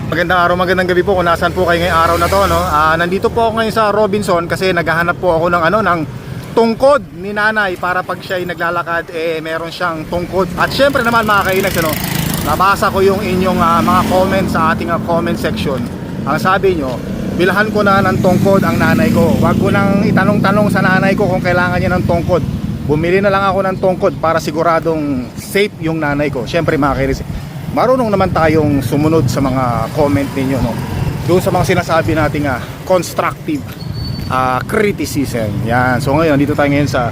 Magandang araw, magandang gabi po kung nasaan po kayo ngayong araw na to, no? Nandito po ako ngayon sa Robinson kasi naghahanap po ako ng tungkod ni nanay para pag siya ay naglalakad meron siyang tungkod. At syempre naman mga kainags, nabasa ko yung inyong mga comments sa ating comment section. Ang sabi nyo, bilhan ko na ng tungkod ang nanay ko. Wag ko nang itanong-tanong sa nanay ko kung kailangan niya ng tungkod. Bumili na lang ako ng tungkod para siguradong safe yung nanay ko. Syempre mga kainags, marunong naman tayong sumunod sa mga comment ninyo, no? Doon sa mga sinasabi nating constructive criticism. Yan. So ngayon dito tayo ngayon sa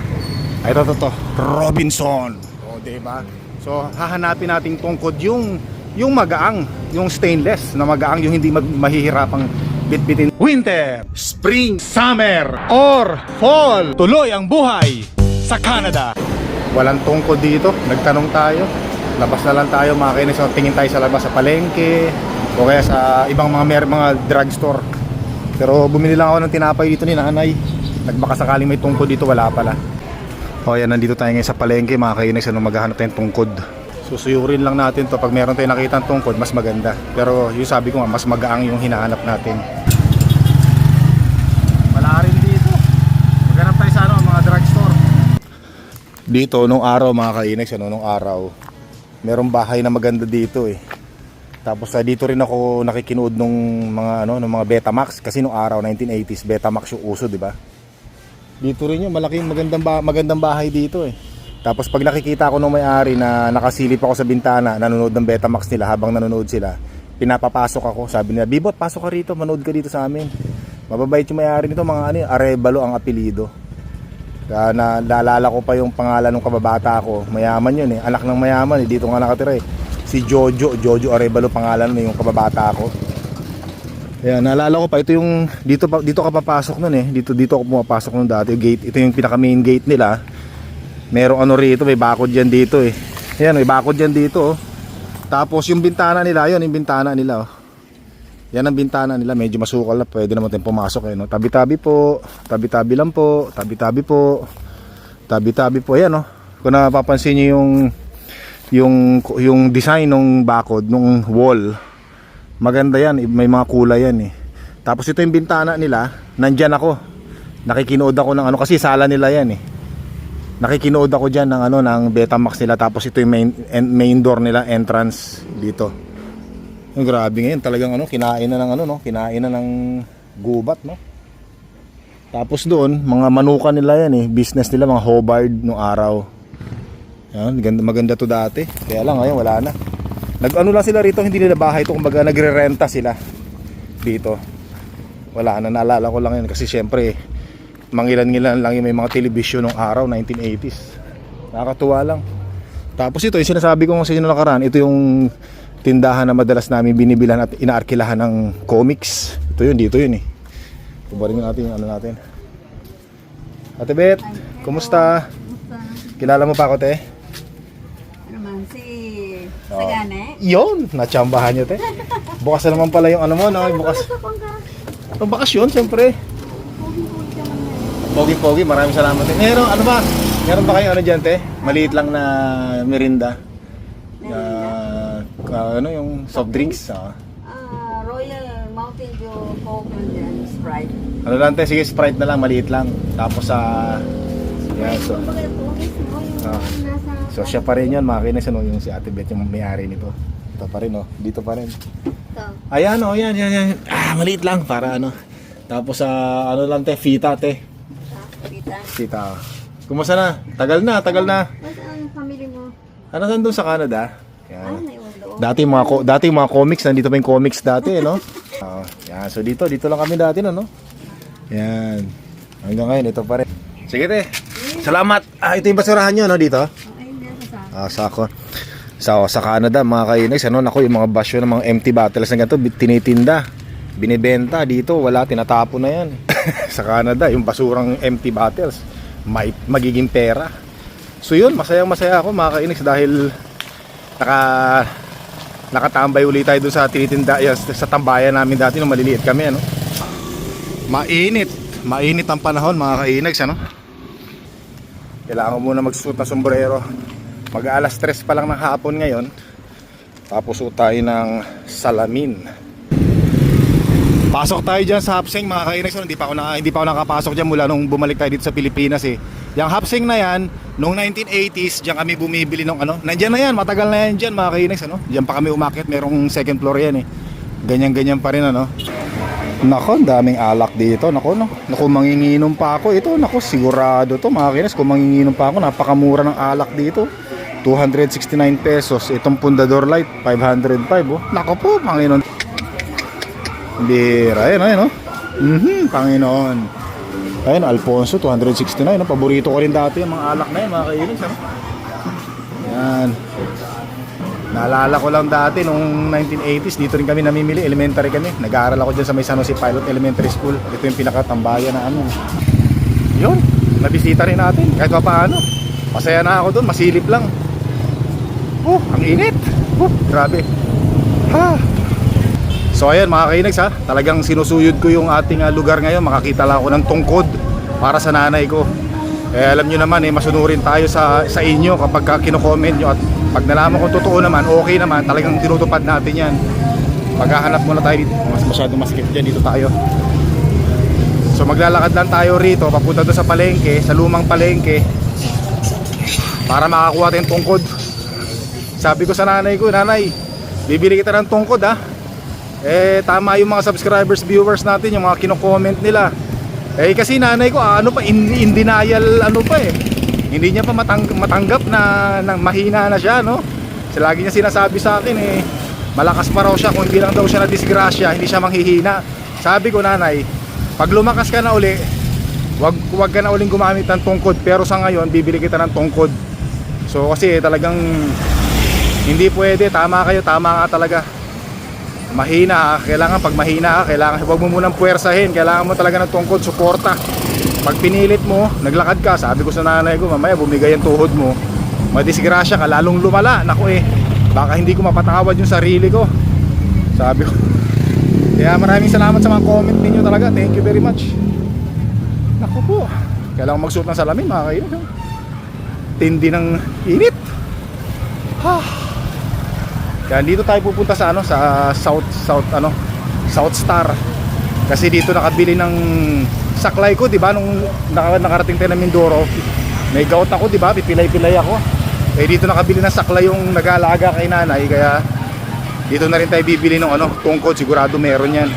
Robinson. O, diba? So hahanapin nating tungkod yung magaang, yung stainless na magaang, yung hindi mahihirapang bitbitin. Winter, spring, summer, or fall. Tuloy ang buhay sa Canada. Walang tungkod dito. Nagtanong tayo. Labas na lang tayo mga kainis, so tingin tayo sa labas sa palengke o kaya sa ibang mga drugstore. Pero bumili lang ako ng tinapay dito ni nanay. Nagbaka sakaling may tungkod dito, wala pala. O yan, nandito tayo ngayon sa palengke mga kainis, maghahanap tayong tungkod. Susuyurin lang natin to, pag meron tayong nakitang tungkod mas maganda. Pero yung sabi ko nga, mas magaang yung hinahanap natin. Wala rin dito. Maghanap tayo sa mga drugstore. Dito nung araw mga kainis, nung araw merong bahay na maganda dito Tapos dito rin ako nakikinood nung mga Betamax kasi nung araw 1980s Betamax yung uso, di ba? Dito rin yung malaking magandang bahay dito Tapos pag nakikita ko nung may-ari na nakasilip ako sa bintana, nanonood ng Betamax nila, habang nanonood sila, pinapapasok ako. Sabi nila, "Bibot, pasok ka rito, manood ka dito sa amin." Mababait yung may-ari nito, mga Arevalo ang apelyido. Naalala ko pa yung pangalan ng kababata ko. Mayaman yun anak ng mayaman dito nga nakatira si Jojo Arevalo pangalan yung kababata ko. Ayan, naalala ko pa ito yung dito ka papasok nun dito ako pumapasok nun dati, gate. Ito yung pinaka main gate nila. Merong rito, may bakod diyan dito Ayan, may bakod diyan dito Tapos yung bintana nila, yung bintana nila Yan ang bintana nila, medyo masukal na, pwede naman tayong pumasok Tabi-tabi po, tabi-tabi lang po, tabi-tabi po, tabi-tabi po. Ayan kung napapansin niyo yung design ng bakod, nung wall, maganda yan, may mga kulay yan Tapos ito yung bintana nila, nandyan ako, nakikinood ako ng kasi sala nila yan nakikinood ako dyan ng Betamax nila. Tapos ito yung main door nila, entrance dito. Grabe ngayon, talagang kinain na ng gubat, no? Tapos doon, mga manukan nila yan business nila, mga Hobart nung araw. Yan, maganda to dati. Kaya lang ngayon wala na. Lang sila rito, hindi nila bahay to, kumbaga nagre-renta sila dito. Wala na, naalala ko lang yan kasi syempre mangilan-ngilan lang yung may mga television nung araw, 1980s. Nakakatuwa lang. Tapos ito, yung sinasabi ko sa inyo nakaraan, ito yung tindahan na madalas namin binibilan at inaarkilahan ng comics. Ito yun, dito yun Tubarin natin yung natin. Ate Bet, kumusta? Kilala mo pa ako, te? Ano man, si Sagane? Yun, natsambahan nyo, te. Bukas na naman pala yung mo, no? Bukas. Ang bakasyon, siyempre. Pogi-pogi, maraming salamat, te. Meron ba kayo dyan, te? Maliit lang na merinda. Yung soft drinks, Royal Mountain Dew, Coke, and Sprite. Lang, te? Sige, Sprite na lang, maliit lang. Tapos yan, so siya pa rin yun, makinis yung si Ate Bet, yung may-ari nito. Ito pa rin, dito pa rin. Ayan, yan. Maliit lang, para Tapos lang, te, fita, te. Fita. Kumusta na? Tagal na. Ang family mo? Nandun sa Canada? Yan. Dati mga comics, nandito pa yung comics dati, no? Yan, so dito lang kami dati, no? Yan. Hanggang ngayon, ito pa rin. Sige, te. Salamat. Ito yung basurahan nyo, no, dito? Sako. Sa Canada, mga kainags, naku, yung mga basyo ng mga empty bottles na ganito, tinitinda, binibenta dito, wala, tinatapon na yan. Sa Canada, yung basurang empty bottles, magiging pera. So yun, masaya ako, mga kainags, dahil nakatambay ulit tayo dun sa tinitinda, sa tambayan namin dati nung maliliit kami, Mainit ang panahon, mga kainags, Kailangan ko muna magsuot ng sombrero. Mag-alas 3 pa lang ng hapon ngayon. Tapos tayo ng salamin. Pasok tayo dyan sa Hapseng mga kainags. Hindi pa ako nakapasok dyan mula nung bumalik tayo dito sa Pilipinas eh. Yung Hapseng na yan, noong 1980s, dyan kami bumibili ng ano. Nandyan na yan, matagal na yan dyan mga kainags. Dyan pa kami umakyat, merong second floor yan eh. Ganyan-ganyan pa rin ano. Nako, daming alak dito. Nako, no. Nako, manginginom pa ako. Ito, nako, sigurado to mga kainags. Kung manginginom pa ako, napakamura ng alak dito. 269 pesos. Itong Pundador Light, 505 oh. Nako po, Panginoon. Bira, ayun, oh. Panginoon. Ayun, Alfonso, 269. No? Paborito ko rin dati yung mga alak na yun, mga kainis. Ano? Yan. Naalala ko lang dati, nung 1980s, dito rin kami namimili, elementary kami. Nag-aaral ako dyan sa may San Jose Pilot Elementary School. Ito yung pinakatambayan na ano. Yun, nabisita rin natin, kahit pa paano. Masaya na ako doon, masilip lang. Ang init. Grabe. Ha. So ayan mga kainags ha, talagang sinusuyod ko yung ating lugar ngayon. Makakita lang ako ng tungkod para sa nanay ko. Alam nyo naman masunurin tayo sa inyo kapag kino-comment nyo. At pag nalaman kung totoo naman, okay naman, talagang tinutupad natin yan. Maghahanap muna tayo dito. Masyadong masikip dyan, dito tayo. So maglalakad lang tayo rito, papunta doon sa palengke, sa lumang palengke, para makakuha tayong tungkod. Sabi ko sa nanay ko, nanay, bibili kita ng tungkod ha. Tama yung mga subscribers, viewers natin, yung mga kino-comment nila. Kasi nanay ko, in denial, hindi niya pa matanggap na mahina na siya, no? Kasi lagi niya sinasabi sa akin, malakas pa raw siya, kung hindi lang daw siya na disgrasya, hindi siya manghihina. Sabi ko, nanay, pag lumakas ka na uli, wag ka na uling gumamit ng tungkod. Pero sa ngayon, bibili kita ng tungkod. So kasi talagang hindi pwede, tama kayo, tama nga talaga. Mahina, kailangan pag mahina ka, kailangan huwag mo munang puwersahin, kailangan mo talaga ng tungkod, suporta. Pag pinilit mo, naglakad ka, sabi ko sa nanay ko, mamaya bumigay ang tuhod mo, madisgrasya ka, lalong lumala. Naku baka hindi ko mapatawad yung sarili ko, sabi ko. Kaya maraming salamat sa mga comment ninyo talaga, thank you very much. Naku po, kailangan magsuot ng salamin mga kayo. Tindi ng init. Kaya dito tayo pupunta sa sa South Star. Kasi dito nakabili ng saklay ko, 'di ba? Nung nakarating tayo ng Mindoro, may gout ako, 'di ba? Pipilay-pilay ako. Dito nakabili ng saklay yung nag-aalaga kay nanay, kaya dito na rin tayo bibili ng tungkod, sigurado meron 'yan.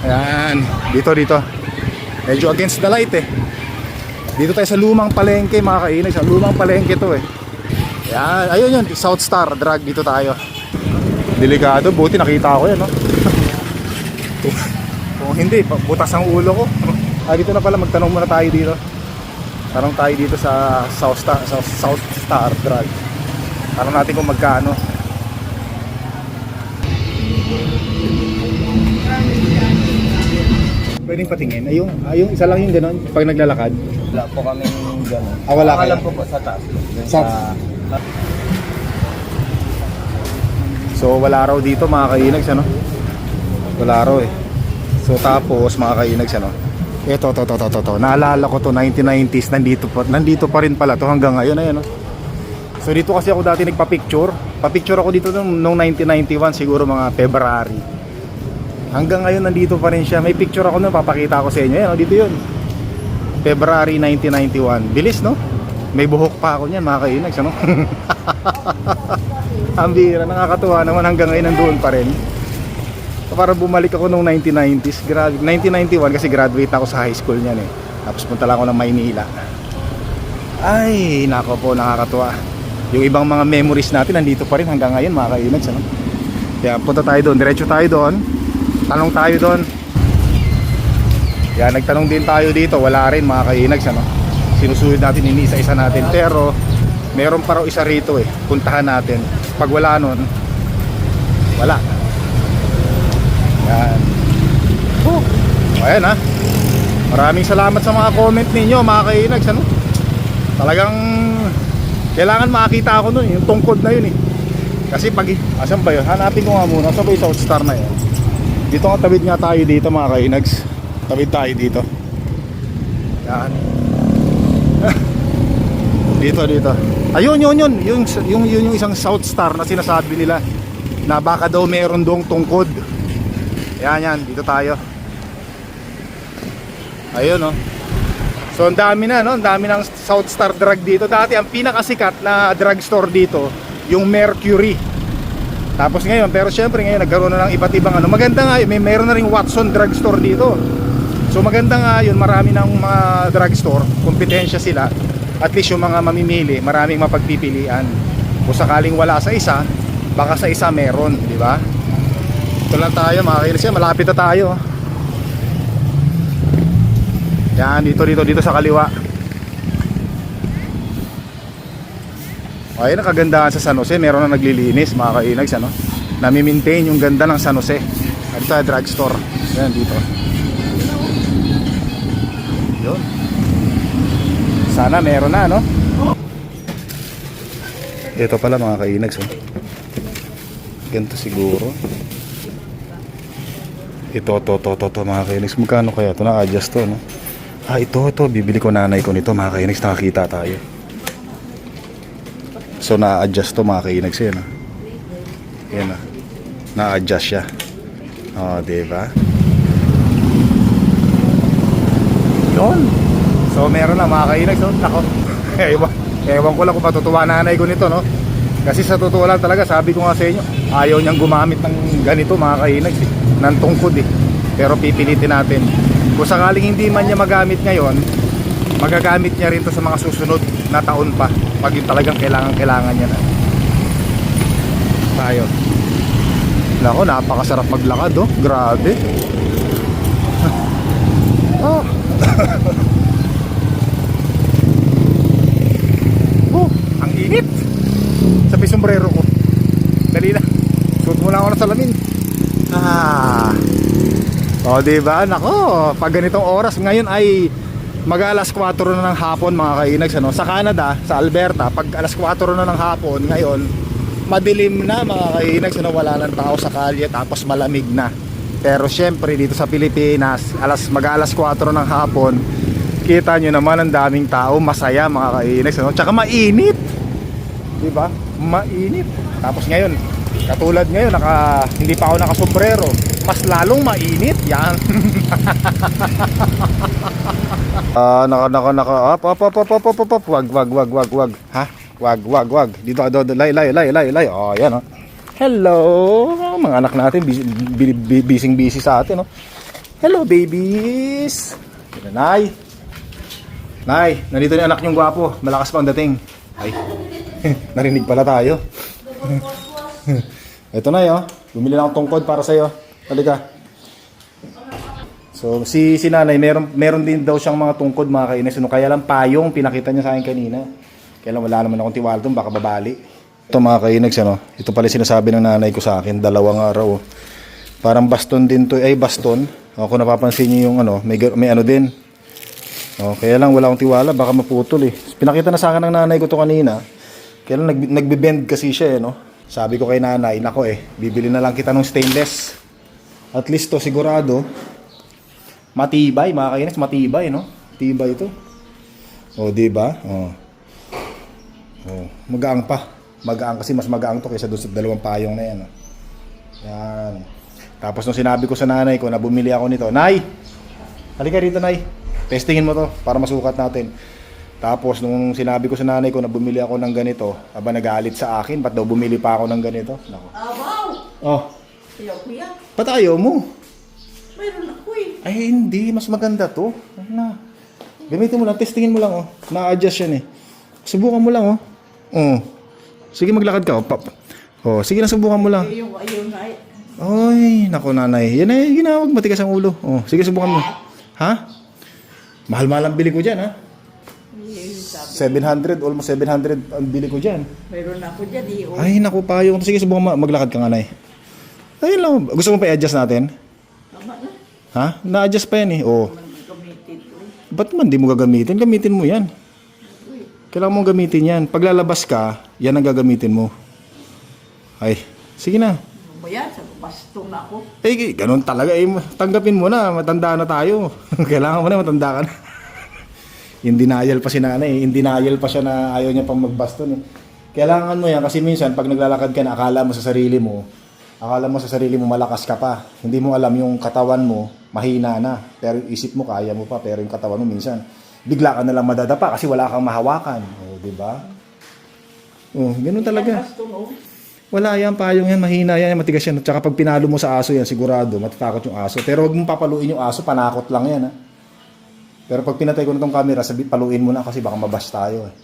Ayan, dito. Medyo against the light eh. Dito tayo sa lumang palengke mga kainay, sa lumang palengke 'to eh. Yan, ayun yun, South Star Drug, dito tayo. Delikado, buti nakita ko yan, no? Kung hindi, butas ang ulo ko. Dito na pala, magtanong muna tayo dito. Tanong tayo dito sa South Star Drug. Tanong natin kung magkano. Pwedeng patingin, yung isa lang yung gano'n, pag naglalakad. Wala po kaming gano'n. Wala kayo? Alam po sa taas. So wala raw dito mga kainags, wala raw eh. So tapos mga kainags, ito, naalala ko to, 1990s, nandito pa rin pala to hanggang ngayon, ayan. So dito kasi ako dati nagpa-picture ako dito noong 1991, siguro mga February. Hanggang ngayon nandito pa rin siya. May picture ako noon, papakita ko sa inyo, ayan, dito yun, February 1991. Bilis, no? May buhok pa ako niyan mga kainags, Ang bira, nakakatuwa naman, hanggang ngayon nandoon pa rin. So, para bumalik ako noong 1990s, 1991 kasi graduate ako sa high school niyan eh. Tapos punta lang ako ng Maynila. Ay, nako po, nakakatuwa. Yung ibang mga memories natin nandito pa rin hanggang ngayon mga kainags, Kaya punta tayo doon, diretso tayo doon. Tanong tayo doon. Kaya nagtanong din tayo dito, wala rin mga kainags, Sinusunod natin, iniisa-isa natin. Pero meron pa raw isa rito eh, puntahan natin. Pag wala nun, wala. Yan. Ayan maraming salamat sa mga comment ninyo mga kainags, Talagang kailangan makakita ako nun, yung tungkod na yun eh. Kasi pag, asan ba yun? Hanapin ko nga muna, saan ba yung South Star na yun? Dito nga, tawid nga tayo dito mga kainags. Tawid tayo dito. Yan. Dito. Ayun, yung isang South Star na sinasabi nila na baka daw meron doong tungkod. Yan, dito tayo. Ayun, no. So, ang dami na, no? Ang dami ng South Star Drug dito. Dati, ang pinakasikat na drugstore dito, yung Mercury. Tapos ngayon, pero syempre ngayon, nagkaroon na ng iba't ibang ano. Maganda nga, meron na ring Watson Drugstore dito. So, maganda nga yun, marami ng mga drugstore, kompetensya sila. At least yung mga mamimili, maraming mapagpipilian. Kung sakaling wala sa isa, baka sa isa meron, di ba? Ito lang tayo, mga kainis, malapit na tayo. Yan, dito sa kaliwa. Ayun, ang kagandahan sa San Jose, meron na naglilinis, mga kainags, ano? Nami-maintain yung ganda ng San Jose. Ito tayo, drugstore. Yan, dito. Yun. Sana meron na, no? Ito pala, mga kainags, oh. Ganito siguro. Ito, mga kainags. Magkano kaya ito? Na-adjust to, no? Ito, bibili ko nanay ko nito, mga kainags, nakakita tayo. So, na-adjust to, mga kainags, yan, yan, na-adjust siya. Diba? Yun. So, meron na, mga kainags, nako. Ewan ko lang kung patutuwa nanay ko nito, no? Kasi sa totoo lang talaga, sabi ko nga sa inyo, ayaw niyang gumamit ng ganito, mga kainags, ng tungkod, Pero pipilitin natin. Kung sakaling hindi man niya magamit ngayon, magagamit niya rin to sa mga susunod na taon pa pag yung talagang kailangan niya na. Tayo. Nako, napakasarap maglakad, oh. Grabe. Oh. Oh, ang init. Sa sombrero ko. Dali na. Suot muna ako ng salamin. O, diba? Nako, pag ganitong oras ngayon ay mag-alas 4 na ng hapon, mga kainags, ano? Sa Canada, sa Alberta, pag alas 4 na ng hapon ngayon, madilim na, mga kainags, ano? Wala nang tao sa kalye, tapos malamig na. Pero syempre dito sa Pilipinas, mag-alas 4 ng hapon, kita nyo naman ang daming tao, masaya, mga kainags, ano? Tsaka mainit, diba? Mainit. Tapos ngayon, katulad ngayon, hindi pa ako nakasombrero, mas lalong mainit yan. Wag. Ha? Wag. Dito, lay. Oh, yan, oh. Hello, mga anak natin, busy sa atin, oh. Hello, babies. Nay, nandito yung anak niyong gwapo, malakas pa ang dating. Ay, narinig pala tayo. Ito na, oh. Bumili lang akong tungkod para sa'yo. Halika. So, si nanay, meron din daw siyang mga tungkod, mga kainis. Kaya lang payong, pinakita niya sa akin kanina. Kaya lang wala naman akong tiwala doon, baka babali. Ito, mga kainis, ano? Ito pala sinasabi ng nanay ko sa akin, 2 araw. Parang baston din to, baston. Kung napapansin niyo yung ano, may ano din. Kaya lang wala akong tiwala, baka maputol, Pinakita na sa akin ng nanay ko to kanina. Kaya lang nagbe-bend kasi siya, no? Sabi ko kay nanay, nako bibili na lang kita ng stainless. At least to sigurado matibay, mga kainis, matibay, no? Tibay ito. Di ba? Magaang pa. Magaang kasi mas magaang to kaysa doon sa 2 payong na yan, Yan. Tapos nung sinabi ko sa nanay ko na bumili ako nito, Nay! Halika rito, Nay. Testingin mo to para masukat natin. Tapos nung sinabi ko sa nanay ko na bumili ako ng ganito, nagalit sa akin, ba't daw bumili pa ako ng ganito? Nako. Wow! Ayaw ko yan. Ba't ayaw mo? Mayroon ako Ay, hindi. Mas maganda to. Na. Gamitin mo lang. Testingin mo lang, Na-adjust yan, Subukan mo lang, Sige, maglakad ka, sige na, subukan mo lang. Ayun na Ay, nako, nanay. Yan ginawag. Matigas ang ulo. Sige, subukan mo. Ha? Mahal-mahal ang bili ko dyan, ha? 700, almost 700 ang bili ko dyan. Mayroon ako dyan, Ay, naku, payong. Sige, subukan mo. Maglakad ka nga, nay. Ayun lang. Gusto mo pa i-adjust natin? Tama na. Ha? Na-adjust pa yan, Gamitin ko Ba't man di mo gagamitin? Gamitin mo yan. Kailangan mong gamitin yan. Pag lalabas ka, yan ang gagamitin mo. Ay, sige na. Ano ba yan? Sa bastong na ako. Ganun talaga. Tanggapin mo na. Matanda na tayo. Kailangan mo na, matanda ka na. In denial pa si nanay. In denial pa siya na ayaw niya pang magbaston. Kailangan mo yan kasi minsan pag naglalakad ka na akala mo sa sarili mo Akala mo sa sarili mo malakas ka pa. Hindi mo alam yung katawan mo mahina na. Pero yung isip mo kaya mo pa. Pero yung katawan mo minsan bigla ka na lang madadapa kasi wala kang mahawakan. O, di ba? Oh, ganun talaga. Baston, oh. Wala yan, payong yan, mahina yan, matigas yan. Tsaka pag pinalo mo sa aso yan, sigurado, matatakot yung aso. Pero huwag mong papaluin yung aso, panakot lang yan. Ha? Pero pag pinatay ko na tong camera, paluin mo na kasi baka mabas tayo.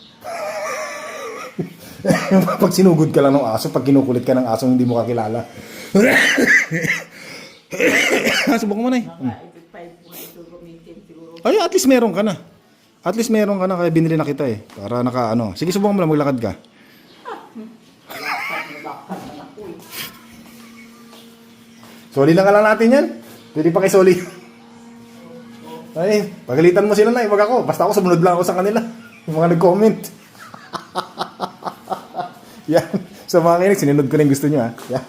Pag sinugod ka lang ng aso, pag kinukulit ka ng aso, hindi mo kakilala. Subukan mo na eh. Naka-85 mo ito gamitin siguro. Ay, at least meron ka na. At least meron ka na, kaya binili na kita eh. Para naka ano. Sige, subukan mo lang, maglakad ka. Soli na nga lang natin yan. Pwede pa kay Soli. Ay, pagalitan mo sila na, wag ako. Basta ako sumunod lang ako sa kanila. Yung mga nag-comment. Yan. Sa mga kinig, sinunod ko na yung gusto nyo ha. Yan.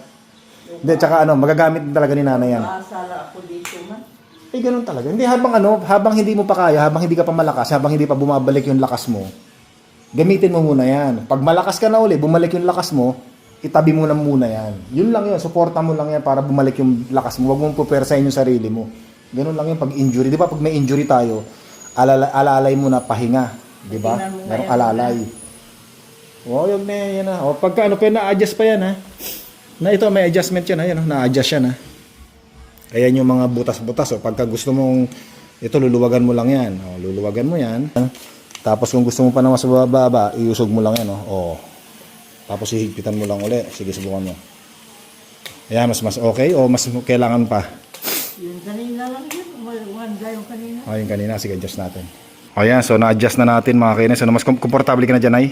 Hindi, tsaka ano, magagamit din talaga ni nanay yan. Maasala ako dito man. Eh, ganun talaga. Hindi, habang hindi mo pa kaya, habang hindi ka pa malakas, habang hindi pa bumabalik yung lakas mo, gamitin mo muna yan. Pag malakas ka na uli, bumalik yung lakas mo, itabi mo na muna yan. Yun lang yun. Suporta mo lang yan para bumalik yung lakas mo. Huwag mong pupersahin yung sarili mo. Ganun lang yun pag injury. Di ba pag may injury tayo, alalay mo na pahinga. Di ba? Merong alalay. O, yun na yan ha. O, pagka ano, pwede na-adjust pa yan ha. Na ito, may adjustment yan ha. Yan, na-adjust yan ha. Ayan yung mga butas-butas. O, pagka gusto mong, ito, luluwagan mo lang yan. O, luluwagan mo yan. Tapos kung gusto mo pa na mas bababa, iusog mo lang yan. O. Tapos hihigpitan mo lang uli. Sige, subukan mo. Ayan, mas okay o mas kailangan pa? Yung kanina lang yun. Umanda yung kanina. O, yung kanina. Sige, adjust natin. Ayan, so na-adjust na natin mga kainis. So, mas komportable ka na dyan, ay?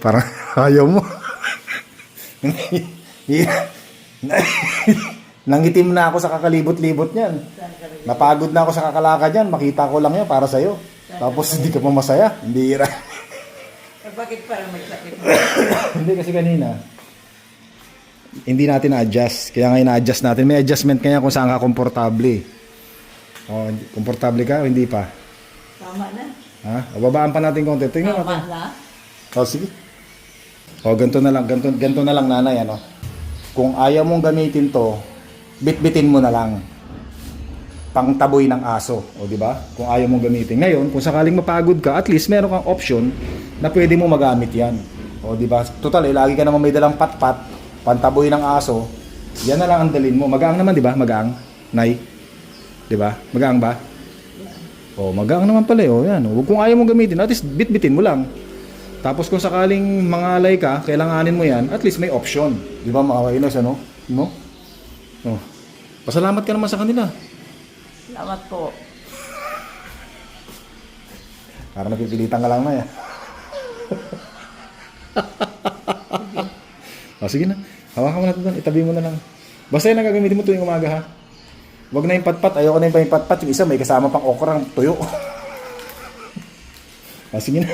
Parang ayaw mo. Nangitim na ako sa kakalibot-libot niyan. Napagod na ako sa kakalakad yan. Makita ko lang yan para sa'yo. Tapos hindi ka pa masaya. Hindi ira. Bakit parang may sakit? Hindi kasi kanina. Hindi natin na-adjust. Kaya ngayon na-adjust natin. May adjustment kaya kung saan ka komportable. O, komportable ka o hindi pa? Tama na. Ha? O, babaan pa natin konti. Tingnan Tama natin. na. O, sige. O, ganito na lang. Ganito na lang, nanay. Ano? Kung ayaw mong gamitin to, bitbitin mo na lang. Pangtaboy ng aso. O, di ba? Kung ayaw mong gamitin. Ngayon, kung sakaling mapagod ka, at least meron kang option na pwede mo magamit yan. O, di ba? Total, lagi ka naman may dalang patpat, pantaboy ng aso. Yan na lang ang dalin mo. Magaang naman, di ba? Magaang. Nay. Di ba? Magaang ba? O, magaang naman pala. O, yan. O, kung ayaw mong gamitin, at least bitbitin mo lang. Tapos kung sakaling mangalay ka, kailanganin mo yan, at least may option. Di ba, mga kainas, ano? No? Oh. Pasalamat ka naman sa kanila. Salamat po. Parang napipilitan ka lang na yan. O, sige na. Hawakan mo na ito doon. Itabi mo na lang. Basta yan ang gagamitin mo tuwing umaga, ha? Huwag na yung patpat. Ayoko na yung patpat. Yung isa may kasama pang okrang tuyo. O, sige na.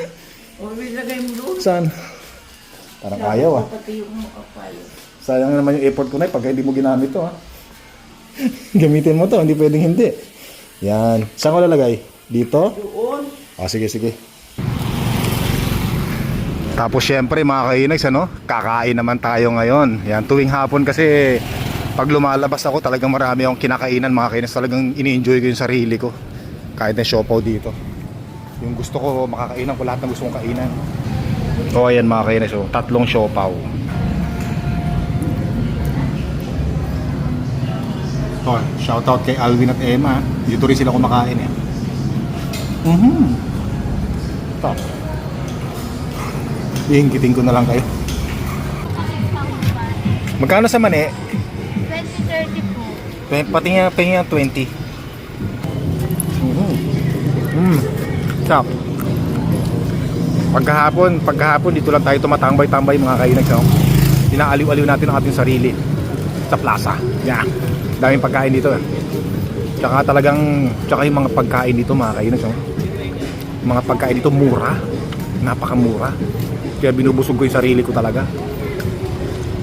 O, ilagay mo doon. Saan? Parang ayaw, ah. Pati yung kapayo. Sayang naman yung effort ko na pagka hindi mo ginamit to, ha? Gamitin mo to. Hindi pwedeng hindi. Yan. Saan ko lalagay? Dito? Doon. Ah, sige, sige. Tapos syempre mga kainags, ano? Kakain naman tayo ngayon. Yan, tuwing hapon kasi pag lumalabas ako talagang marami akong kinakainan mga kainags. Talagang ini-enjoy ko yung sarili ko. Kahit na siopaw dito. Yung gusto ko, makakainan ko lahat ng gusto kong kainan. O ayan mga kainags, oh, 3 siopaw. Oh, shoutout kay Alvin at Emma. Dito rin sila kumakain eh. Top. Iinggitin ko na lang kayo. Magkano sa mani? 20-30 po. Patingin 20. Top. Pagkahapon dito lang tayo tumatambay-tambay mga kainags. No? Inaaliw-aliw natin ang ating sarili sa plaza. Yeah. Daming pagkain dito. Tsaka yung mga pagkain dito mga kainags. No? Mga pagkain dito mura. Napakamura. Kaya binubusog ko yung sarili ko talaga.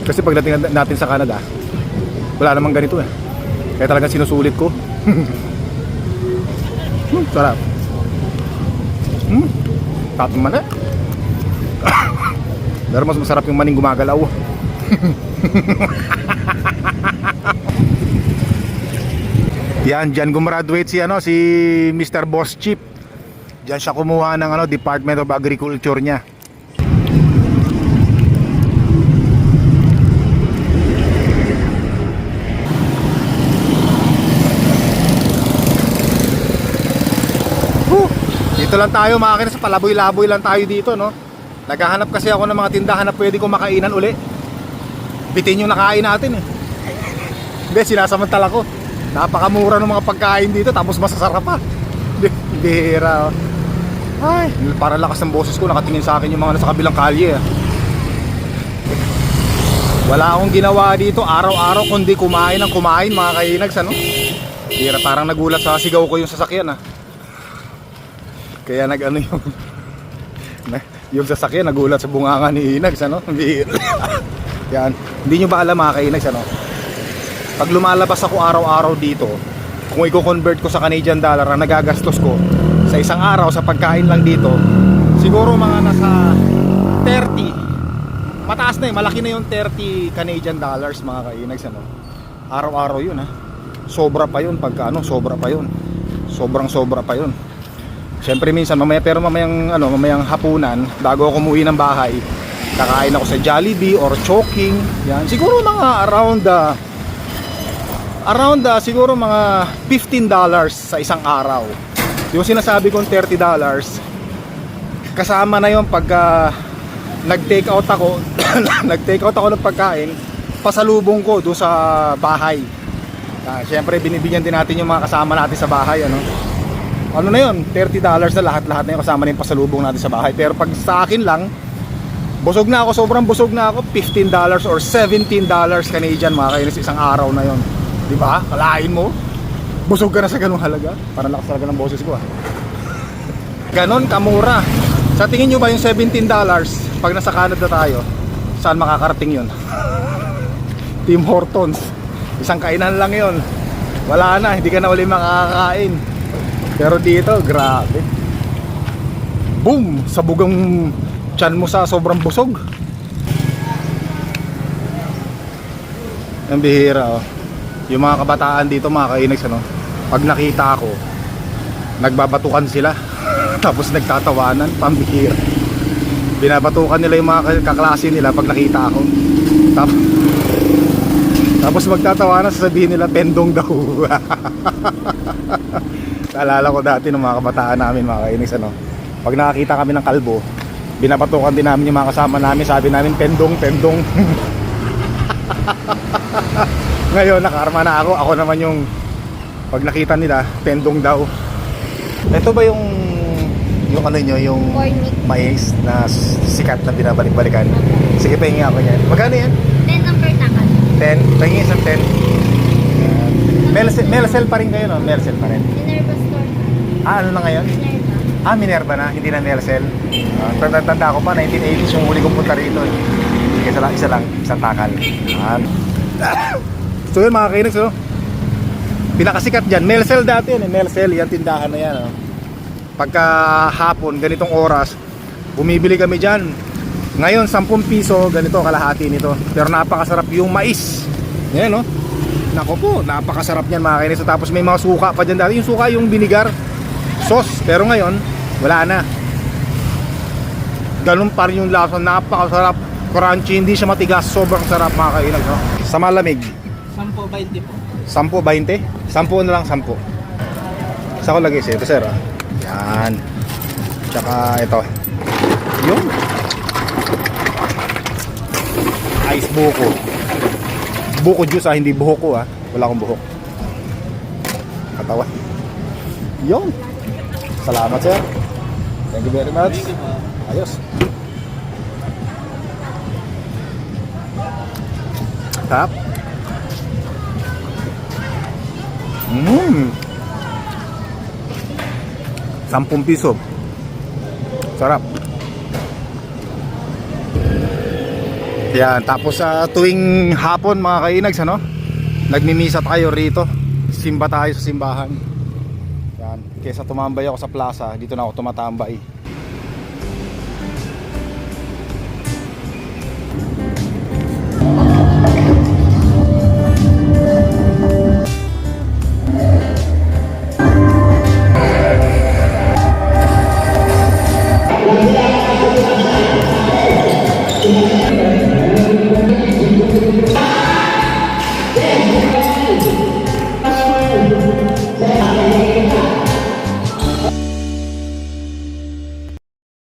Kasi pagdating natin sa Canada, wala namang ganito eh. Kaya talagang sinusulit ko. Sarap. Tatang man eh. Pero mas masarap yung maning gumagalaw. Yan, dyan gumraduate si si Mr. Boss Chip. Diyan siya kumuha ng Department of Agriculture niya. Dito lang tayo mga kainex, sa palaboy-laboy lang tayo dito, no? Naghahanap kasi ako ng mga tindahan na pwede kong makainan uli. Bitin yung nakain natin eh. Hindi, sinasamantala ko. Napakamura ng mga pagkain dito, tapos masasarap pa. Bihira. Ay, para lakas ng boses ko, nakatingin sa akin yung mga nasa kabilang kalye. Wala akong ginawa dito araw-araw kundi kumain ng kumain mga kainags, ano? Bihira, parang nagulat sa sigaw ko yung sasakyan, ha? Kaya yung sasakyan nagulat sa bunganga ni Inags, ano? Yan. Hindi nyo ba alam mga kainags, ano? Pag lumalabas ako araw-araw dito, kung i-convert ko sa Canadian dollar ang nagagastos ko sa isang araw sa pagkain lang dito, siguro mga nasa 30. Mataas na malaki na yung 30 Canadian dollars mga kainags, ano? Araw-araw yun, ha? Sobra pa yun pagka sobra pa yun. Sobrang-sobra pa yun. Siyempre minsan mamayang hapunan bago ako umuwi ng bahay, kakain ako sa Jollibee or Chowking. Yan, siguro mga around siguro mga $15 sa isang araw. Yung sinasabi kong $30, kasama na yon pagka nag-take out ako ng pagkain, pasalubong ko doon sa bahay. Siyempre binibigyan din natin yung mga kasama natin sa bahay, ano? Ano na yun, $30 na lahat-lahat na yung kasama na yung pasalubong natin sa bahay. Pero pag sa akin lang, busog na ako, sobrang busog na ako. $15 or $17 Canadian mga kainis, isang araw na yon. Diba? Kalain mo, busog ka na sa ganung halaga. Parang lakas talaga ng boses ko, ha. Ganon kamura. Sa tingin nyo ba yung $17 pag nasa Canada tayo, saan makakarating yun? Tim Hortons, isang kainan lang yon. Wala na, hindi ka na uli makakakain. Pero dito, grabe. Boom! Sabugang tiyan mo sa sobrang busog. Ang bihira, oh. Yung mga kabataan dito mga kainags, ano, pag nakita ako, nagbabatukan sila. Tapos nagtatawanan, pambihira. Binabatukan nila yung mga kaklase nila pag nakita ako. Tapos magtatawanan, sasabihin nila pendong daw. Naalala ko dati ng mga kabataan namin mga kainags, ano, pag nakakita kami ng kalbo, binabatukan din namin yung mga kasama namin, sabi namin pendong. Ngayon nakarma na ako naman yung pag nakita nila pendong daw. Ito ba yung yung mais na sikat na binabalik-balikan? Sige, pahingi ako yan. Magkano yan? 10 ang per takal. 10? Pahingi isang 10. Melcel pa rin kayo, no? Melcel pa rin. Minerva store. Ano na ngayon? Minerva. Minerva na, hindi na Melcel. Tanda ko pa, 1980s yung huli kong punta rito. Isang takal. So yun mga kainags, no? Pinakasikat dyan, Melcel dati yun, Melcel, yan tindahan na yan, no? Pagka hapon, ganitong oras, bumibili kami dyan. Ngayon, 10 piso, ganito, kalahati nito. Pero napakasarap yung mais. Yan, no? Nako po, napakasarap niyan mga kainis. Tapos may mga suka pa dyan dati. Yung suka, yung vinegar sauce. Pero ngayon, wala na. Ganun pa rin yung lasa. Napakasarap. Crunchy, hindi siya matigas. Sobrang sarap mga kainis, no? Sa malamig 10-20 po. 10-20? 10 na lang, 10. Sa ko lagay siya. Ito sir, yan. Tsaka ito. Yun. Ice buko. Buko juice, hindi buhok ko, wala akong buhok. Katawan. Yun. Salamat sir. Thank you very much. Ayos. Tap. 10 piso. Sarap. Yan, tapos sa tuwing hapon mga kainags, ano, nagmimisa tayo rito. Simba tayo sa simbahan. Yan, kaysa tumambay ako sa plaza, dito na ako tumatambay.